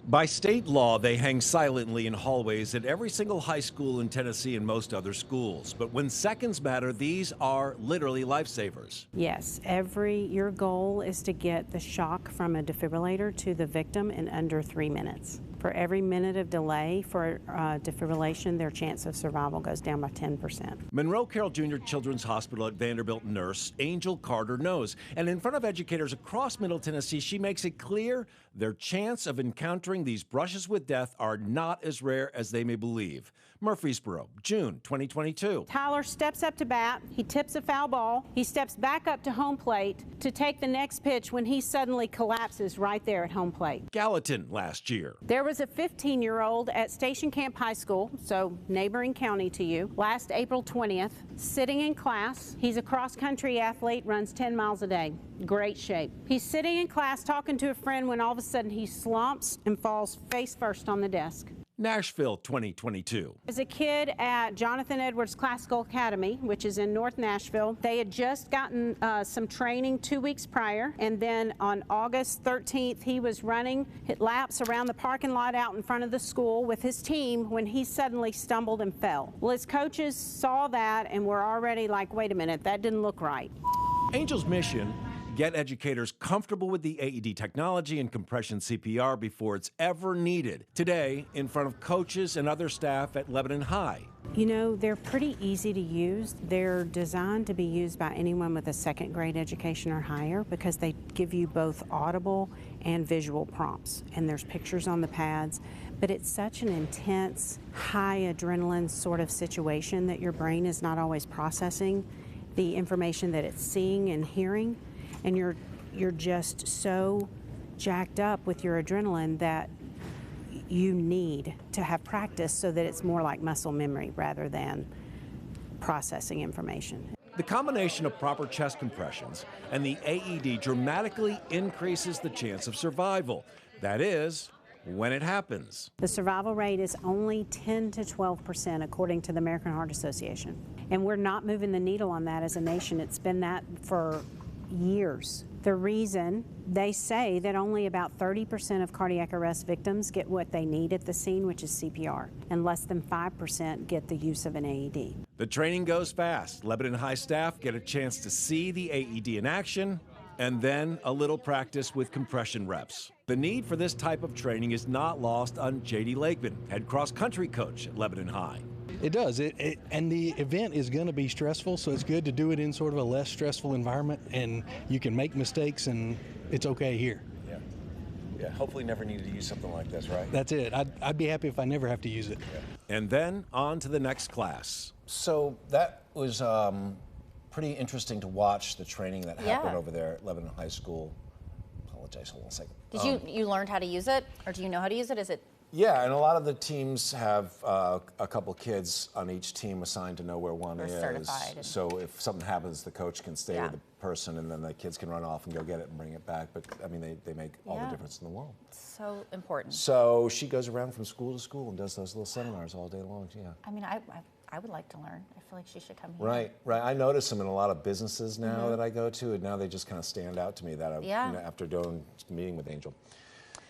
By state law, they hang silently in hallways at every single high school in Tennessee and most other schools. But when seconds matter, these are literally lifesavers. Yes, your goal is to get the shock from a defibrillator to the victim in under 3 minutes. For every minute of delay for defibrillation, their chance of survival goes down by 10%. Monroe Carroll Jr. Children's Hospital at Vanderbilt nurse Angel Carter knows. And in front of educators across Middle Tennessee, she makes it clear their chance of encountering these brushes with death are not as rare as they may believe. Murfreesboro, June 2022. Tyler steps up to bat. He tips a foul ball. He steps back up to home plate to take the next pitch when he suddenly collapses right there at home plate. Gallatin last year. There was a 15-year-old at Station Camp High School, so neighboring county to you, last April 20th, sitting in class. He's a cross-country athlete, runs 10 miles a day. Great shape. He's sitting in class talking to a friend when all of a sudden he slumps and falls face first on the desk. Nashville 2022. As a kid at Jonathan Edwards Classical Academy, which is in North Nashville, they had just gotten some training 2 weeks prior, and then on August 13th, he was running laps around the parking lot out in front of the school with his team when he suddenly stumbled and fell. Well, his coaches saw that and were already like, wait a minute, that didn't look right. Angel's mission: get educators comfortable with the AED technology and compression CPR before it's ever needed. Today, in front of coaches and other staff at Lebanon High. You know, they're pretty easy to use. They're designed to be used by anyone with a second grade education or higher because they give you both audible and visual prompts. And there's pictures on the pads, but it's such an intense, high adrenaline sort of situation that your brain is not always processing the information that it's seeing and hearing. And you're just so jacked up with your adrenaline that you need to have practice so that it's more like muscle memory rather than processing information. The combination of proper chest compressions and the AED dramatically increases the chance of survival. That is, when it happens. The survival rate is only 10 to 12% according to the American Heart Association. And we're not moving the needle on that as a nation. It's been that for years. The reason they say that only about 30% of cardiac arrest victims get what they need at the scene, which is CPR, and less than 5% get the use of an AED. The training goes fast. Lebanon High staff get a chance to see the AED in action, and then a little practice with compression reps. The need for this type of training is not lost on J.D. Lakeman, head cross-country coach at Lebanon High. It does, and the event is going to be stressful, so it's good to do it in sort of a less stressful environment, and you can make mistakes, and it's okay here. Yeah, hopefully never needed to use something like this, right? That's it. I'd be happy if I never have to use it. Yeah. And then on to the next class. So that was pretty interesting to watch the training that happened over there at Lebanon High School. Apologize, hold on a second. Did you learn how to use it, or do you know how to use it? Is it? Yeah, and a lot of the teams have a couple kids on each team assigned to know where one is. Certified. So if something happens, the coach can stay with the person, and then the kids can run off and go get it and bring it back. But I mean, they make all the difference in the world. So important. So she goes around from school to school and does those little seminars all day long. Yeah. I mean, I would like to learn. I feel like she should come here. Right. I notice them in a lot of businesses now that I go to, and now they just kind of stand out to me that you know, after doing meeting with Angel.